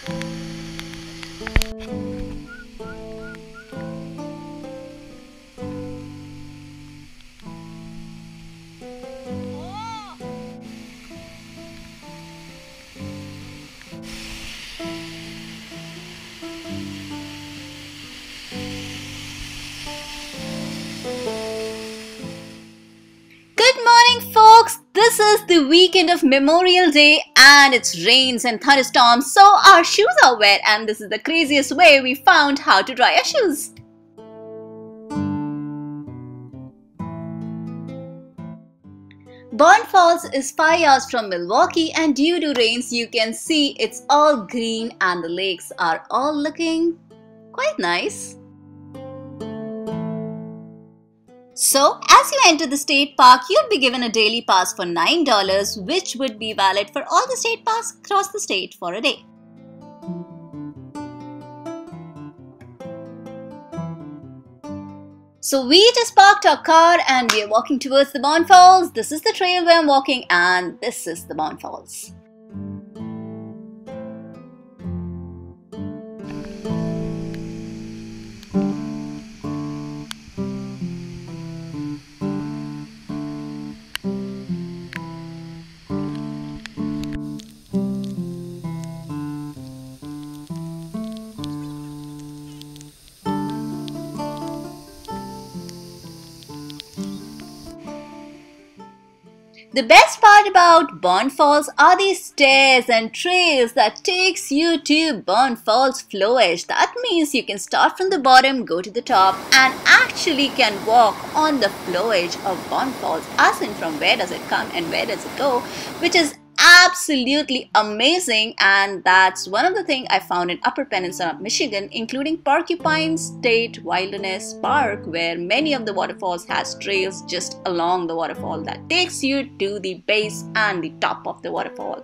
Good morning, folks. This is the weekend of Memorial Day and it's rains and thunderstorms, so our shoes are wet, and this is the craziest way we found how to dry our shoes. Bond Falls is 5 hours from Milwaukee, and due to rains you can see it's all green and the lakes are all looking quite nice. So, as you enter the state park, you'll be given a daily pass for $9, which would be valid for all the state parks across the state for a day. So we just parked our car and we are walking towards the Bond Falls. This is the trail where I'm walking and this is the Bond Falls. The best part about Bond Falls are these stairs and trails that takes you to Bond Falls Flowage. That means you can start from the bottom, go to the top and actually can walk on the flowage of Bond Falls, as in from where does it come and where does it go, which is absolutely amazing. And that's one of the things I found in Upper Peninsula of Michigan, including Porcupine State Wilderness Park, where many of the waterfalls has trails just along the waterfall that takes you to the base and the top of the waterfall.